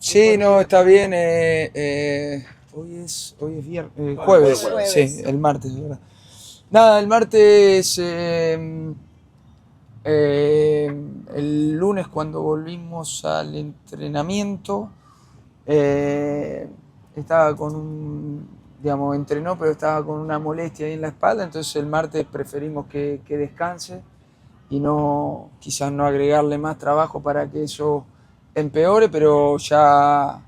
Sí, no, está bien. Hoy es viernes, jueves, Jueves. sí, el martes, ¿verdad? Nada, el martes, el lunes cuando volvimos al entrenamiento, eh, estaba con digamos, entrenó, pero estaba con una molestia ahí en la espalda, entonces el martes preferimos que descanse y no, quizás no agregarle más trabajo para que eso empeore, pero ya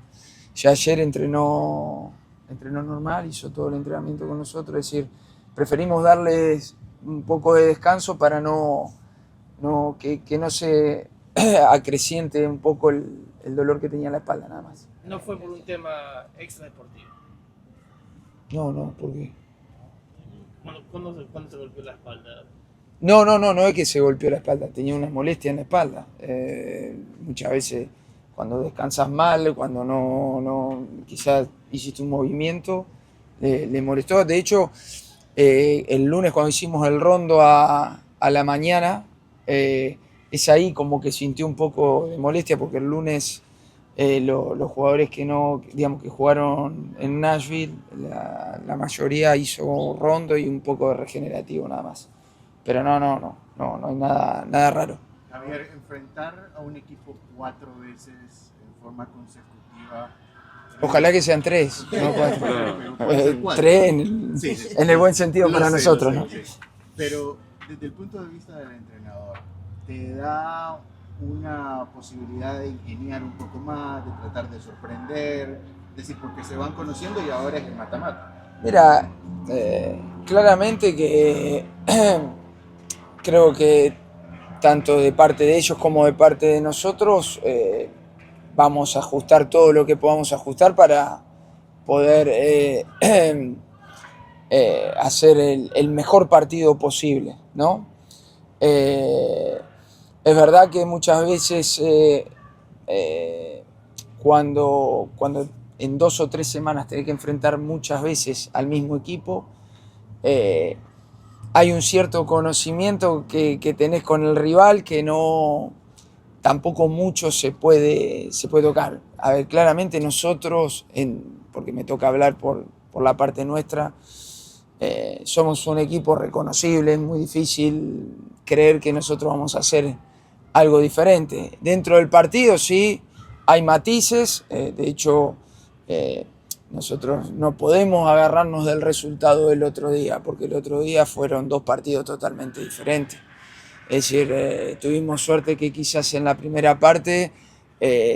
ayer entrenó normal, hizo todo el entrenamiento con nosotros, es decir, preferimos darles un poco de descanso para que no se acreciente un poco el dolor que tenía en la espalda, nada más. No fue por un tema extra deportivo. No, ¿por qué? ¿Cuándo se golpeó la espalda? No es que se golpeó la espalda, tenía una molestia en la espalda. Muchas veces cuando descansas mal, cuando quizás hiciste un movimiento, le molestó. De hecho, el lunes cuando hicimos el rondo a la mañana, es ahí como que sintió un poco de molestia porque el lunes los jugadores que no, digamos que jugaron en Nashville, la mayoría hizo rondo y un poco de regenerativo nada más. Pero no hay nada raro. Javier, enfrentar a un equipo 4 veces en forma consecutiva. Ojalá que sean tres, no cuatro. Pero puede ser cuatro. Tres Sí, sí, en el buen sentido para nosotros, sé, ¿no? sí. Pero desde el punto de vista del entrenador, ¿te da una posibilidad de ingeniar un poco más, de tratar de sorprender? Es decir, porque se van conociendo y ahora es el mata-mata. Mira, claramente que creo que tanto de parte de ellos como de parte de nosotros vamos a ajustar todo lo que podamos ajustar para poder hacer el mejor partido posible, ¿no? Es verdad que muchas veces cuando en 2 o 3 semanas tenés que enfrentar muchas veces al mismo equipo, eh, hay un cierto conocimiento que tenés con el rival que no tampoco mucho se puede tocar. A ver, claramente nosotros, porque me toca hablar por la parte nuestra, somos un equipo reconocible, es muy difícil creer que nosotros vamos a hacer algo diferente. Dentro del partido sí hay matices, de hecho nosotros no podemos agarrarnos del resultado del otro día, porque el otro día fueron 2 partidos totalmente diferentes. Es decir, tuvimos suerte que quizás en la primera parte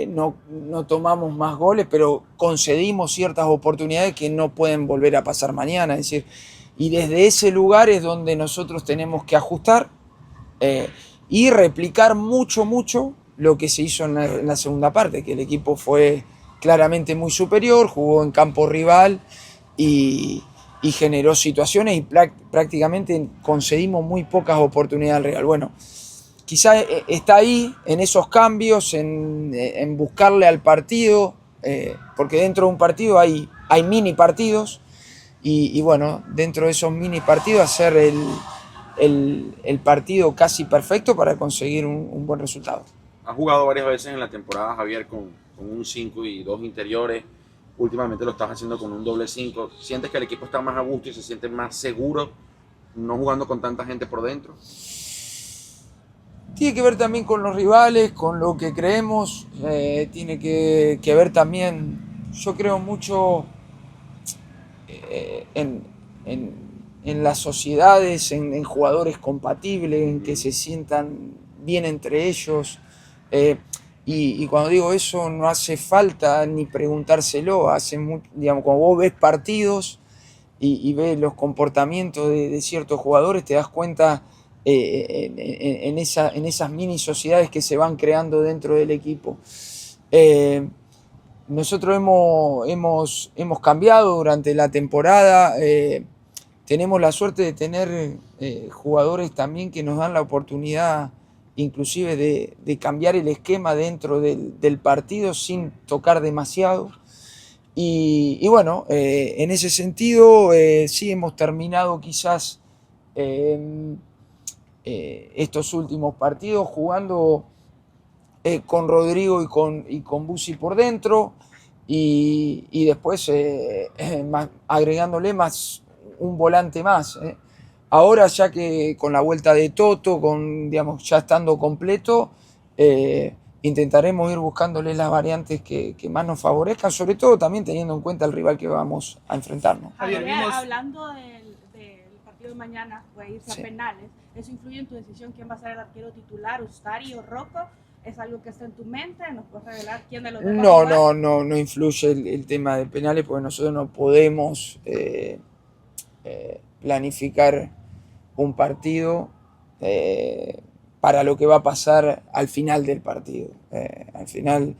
no tomamos más goles, pero concedimos ciertas oportunidades que no pueden volver a pasar mañana. Es decir, y desde ese lugar es donde nosotros tenemos que ajustar eh, y replicar mucho lo que se hizo en la segunda parte, que el equipo fue claramente muy superior, jugó en campo rival y, y generó situaciones y prácticamente concedimos muy pocas oportunidades al Real. Bueno, quizás está ahí, en esos cambios, en buscarle al partido, porque dentro de un partido hay mini partidos y bueno, dentro de esos mini partidos hacer el partido casi perfecto para conseguir un buen resultado. Has jugado varias veces en la temporada, Javier, con un 5 y 2 interiores. Últimamente lo estás haciendo con un doble 5. ¿Sientes que el equipo está más a gusto y se siente más seguro no jugando con tanta gente por dentro? Tiene que ver también con los rivales, con lo que creemos, tiene que ver también, yo creo mucho en las sociedades, en jugadores compatibles, en que se sientan bien entre ellos. Eh, y cuando digo eso, no hace falta ni preguntárselo. Digamos, cuando vos ves partidos y ves los comportamientos de ciertos jugadores, te das cuenta en esas mini sociedades que se van creando dentro del equipo. Nosotros hemos cambiado durante la temporada. Tenemos la suerte de tener jugadores también que nos dan la oportunidad inclusive de cambiar el esquema dentro del partido sin tocar demasiado. Y bueno, en ese sentido sí hemos terminado quizás estos últimos partidos jugando con Rodrigo y con Busi por dentro, y después agregándole más un volante más. Ahora ya que con la vuelta de Toto, digamos, ya estando completo, intentaremos ir buscándole las variantes que más nos favorezcan, sobre todo también teniendo en cuenta el rival que vamos a enfrentarnos. Javier, Hablando del partido de mañana, puede irse a penales, ¿eso influye en tu decisión quién va a ser el arquero titular, Ustari o Rocco? ¿Es algo que está en tu mente? ¿Nos puedes revelar quién de los dos va a jugar? No influye el tema de penales, porque nosotros no podemos planificar un partido para lo que va a pasar al final del partido. Al final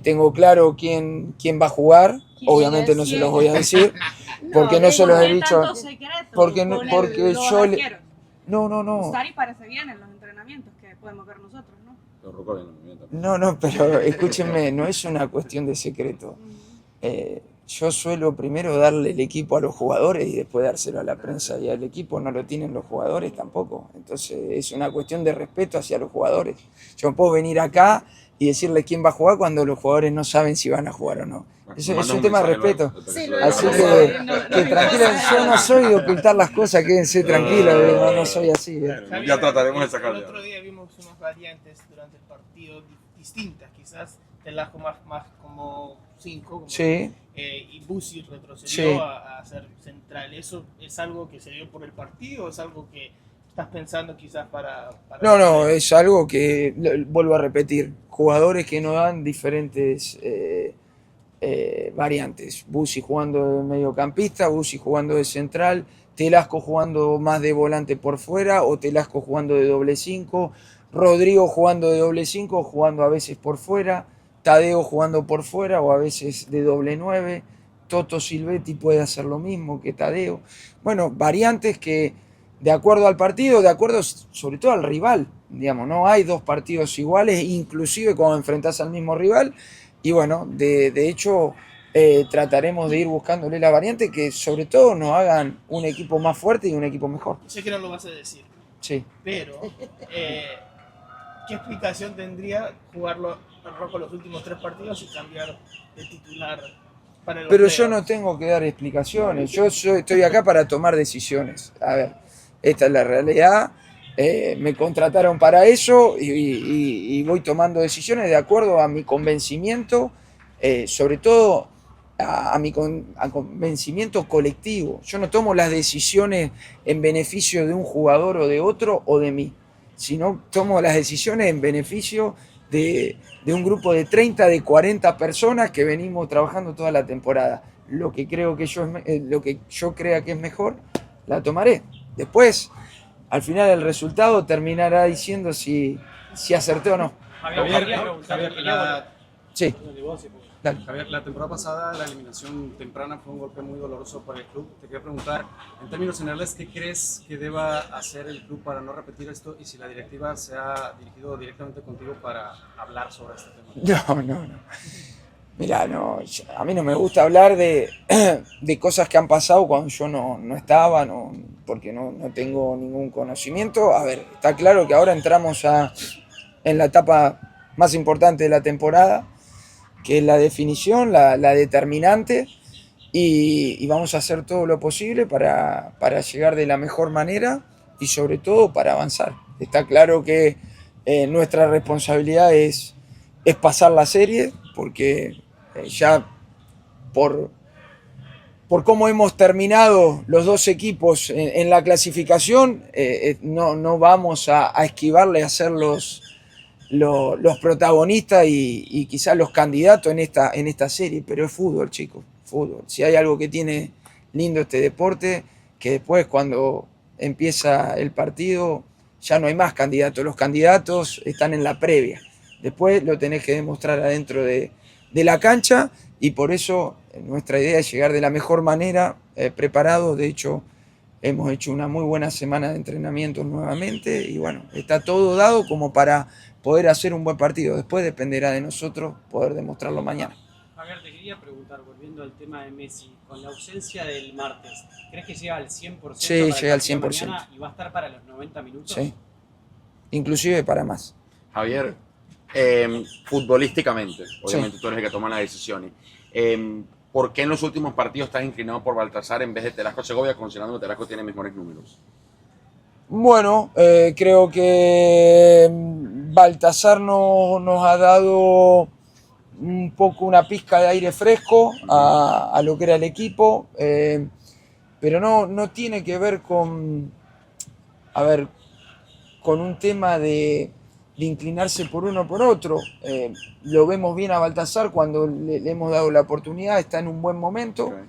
tengo claro quién va a jugar, obviamente no se los voy a decir, porque no se los he dicho. Porque yo no. Ustari parece bien en los entrenamientos que podemos ver nosotros, ¿no? No, pero escúchenme, no es una cuestión de secreto. Yo suelo primero darle el equipo a los jugadores y después dárselo a la prensa, y al equipo no lo tienen los jugadores tampoco. Entonces es una cuestión de respeto hacia los jugadores. Yo no puedo venir acá y decirles quién va a jugar cuando los jugadores no saben si van a jugar o no. Eso es un tema de respeto. Así que tranquilos, yo no soy de ocultar las cosas, quédense tranquilos, no soy así. Ya trataremos de sacarlo. El otro día vimos unas variantes durante el partido distintas, quizás Telasco más como 5, Sí. Y Busi retrocedió Sí. a ser central. ¿Eso es algo que se dio por el partido o es algo que estás pensando quizás para No, es algo que, vuelvo a repetir, jugadores que nos dan diferentes variantes. Busi jugando de mediocampista, Busi jugando de central, Telasco jugando más de volante por fuera o Telasco jugando de doble 5, Rodrigo jugando de doble 5, jugando a veces por fuera, Tadeo jugando por fuera o a veces de doble 9, Toto Silvetti puede hacer lo mismo que Tadeo. Bueno, variantes que de acuerdo al partido, de acuerdo sobre todo al rival, digamos, no hay dos partidos iguales, inclusive cuando enfrentás al mismo rival, y bueno, de hecho trataremos de ir buscándole la variante que sobre todo nos hagan un equipo más fuerte y un equipo mejor. Sé que no lo vas a decir, Sí. pero ¿qué explicación tendría jugarlo al Rocco los últimos 3 partidos y cambiar de titular para el Pero europeo? yo no tengo que dar explicaciones, estoy acá para tomar decisiones. A ver, esta es la realidad, me contrataron para eso y voy tomando decisiones de acuerdo a mi convencimiento, sobre todo a mi convencimiento colectivo. Yo no tomo las decisiones en beneficio de un jugador o de otro o de mí, sino tomo las decisiones en beneficio de un grupo de 30, de 40 personas que venimos trabajando toda la temporada. Lo que yo crea que es mejor, la tomaré. Después, al final el resultado terminará diciendo si acerté o no. Sí. Dale. Javier, la temporada pasada la eliminación temprana fue un golpe muy doloroso para el club. Te quería preguntar, en términos generales, ¿qué crees que deba hacer el club para no repetir esto y si la directiva se ha dirigido directamente contigo para hablar sobre este tema? No. Mirá, a mí no me gusta hablar de cosas que han pasado cuando yo no estaba, porque no tengo ningún conocimiento. A ver, está claro que ahora entramos en la etapa más importante de la temporada, que es la definición, la determinante, y vamos a hacer todo lo posible para llegar de la mejor manera y sobre todo para avanzar. Está claro que nuestra responsabilidad es pasar la serie, porque ya por cómo hemos terminado los dos equipos en la clasificación, no vamos a esquivarle a ser los protagonistas y quizás los candidatos en esta serie, pero es fútbol, chicos, fútbol. Si hay algo que tiene lindo este deporte, que después cuando empieza el partido ya no hay más candidatos, los candidatos están en la previa, después lo tenés que demostrar adentro de la cancha, y por eso nuestra idea es llegar de la mejor manera, preparados. De hecho, hemos hecho una muy buena semana de entrenamiento nuevamente y bueno, está todo dado como para poder hacer un buen partido. Después dependerá de nosotros poder demostrarlo mañana. Javier, te quería preguntar, volviendo al tema de Messi, con la ausencia del martes, ¿crees que llega al 100%? Sí, llega al partido 100%. mañana y va a estar para los 90 minutos? Sí, inclusive para más. Javier, Futbolísticamente, obviamente tú eres el que toma las decisiones. ¿Por qué en los últimos partidos estás inclinado por Baltasar en vez de Telasco Segovia, considerando que Telasco tiene mejores números? Bueno, creo que Baltasar nos ha dado un poco una pizca de aire fresco a lo que era el equipo, pero no tiene que ver con un tema de inclinarse por uno o por otro. Lo vemos bien a Baltasar cuando le hemos dado la oportunidad, está en un buen momento, Okay.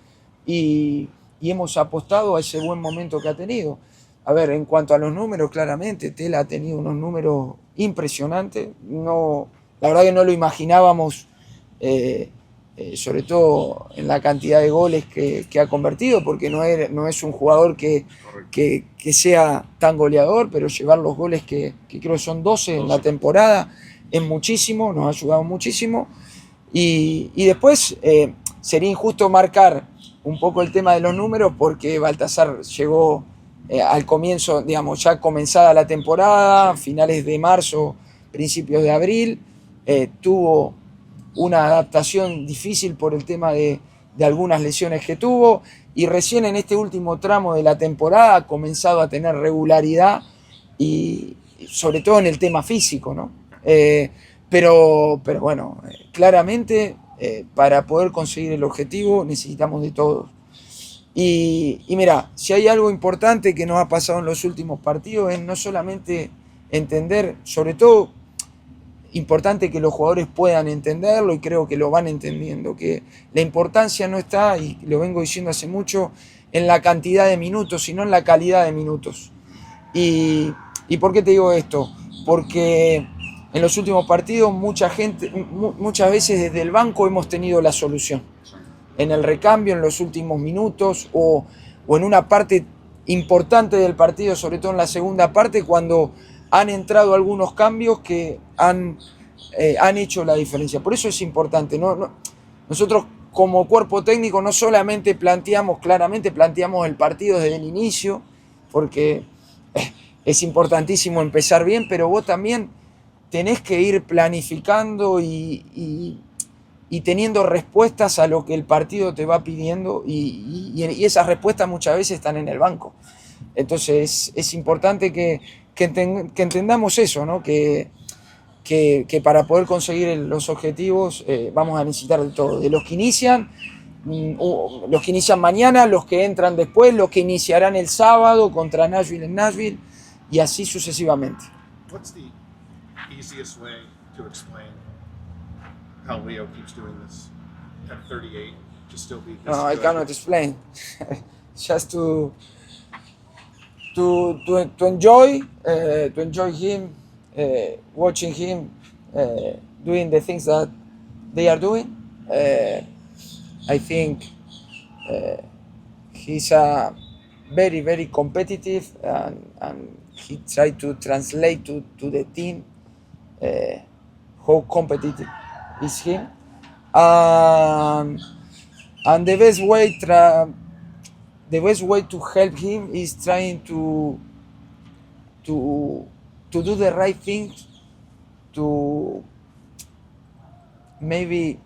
y hemos apostado a ese buen momento que ha tenido. A ver, en cuanto a los números, claramente Tela ha tenido unos números impresionantes. No, la verdad que no lo imaginábamos, sobre todo en la cantidad de goles que ha convertido, porque no es un jugador que sea tan goleador, pero llevar los goles que creo que son 12 en la temporada es muchísimo, nos ha ayudado muchísimo. Y después sería injusto marcar un poco el tema de los números, porque Baltasar llegó al comienzo, digamos, ya comenzada la temporada, finales de marzo, principios de abril, tuvo una adaptación difícil por el tema de algunas lesiones que tuvo, y recién en este último tramo de la temporada ha comenzado a tener regularidad, y sobre todo en el tema físico, ¿no? Pero bueno, claramente para poder conseguir el objetivo necesitamos de todos. Y mira, si hay algo importante que nos ha pasado en los últimos partidos es no solamente entender, sobre todo importante que los jugadores puedan entenderlo, y creo que lo van entendiendo, que la importancia no está, y lo vengo diciendo hace mucho, en la cantidad de minutos, sino en la calidad de minutos. ¿Y por qué te digo esto? Porque en los últimos partidos muchas veces desde el banco hemos tenido la solución. En el recambio, en los últimos minutos, o en una parte importante del partido, sobre todo en la segunda parte, cuando han entrado algunos cambios que han hecho la diferencia. Por eso es importante, nosotros como cuerpo técnico no solamente planteamos el partido desde el inicio, porque es importantísimo empezar bien, pero vos también tenés que ir planificando y teniendo respuestas a lo que el partido te va pidiendo, y esas respuestas muchas veces están en el banco. Entonces es importante que entendamos eso, ¿no? Que para poder conseguir los objetivos vamos a necesitar de todo, de los que inician mañana, los que entran después, los que iniciarán el sábado contra Nashville en Nashville, y así sucesivamente. What's the easiest way to explain how Leo keeps doing this at 38 to still be this No, I good? cannot explain. Just to enjoy him, watching him doing the things that they are doing. I think he's a very, very competitive, and he tried to translate to the team how competitive is him. And the best way to help him is trying to do the right thing, to maybe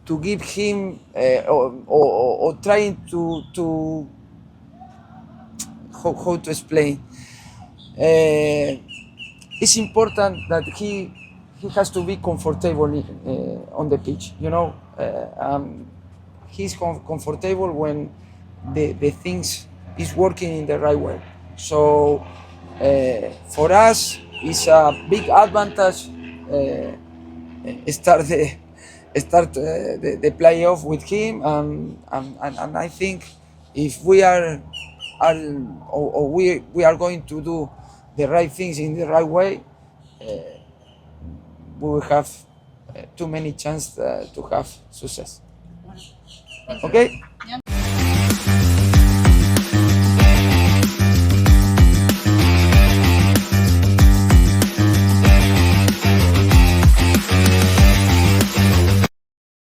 to give him or trying to how to explain. It's important that he has to be comfortable on the pitch, you know. He's comfortable when the things is working in the right way. So for us, it's a big advantage start the playoff with him, and I think if we are going to do the right things in the right way, we will have too many chances to have success. Okay?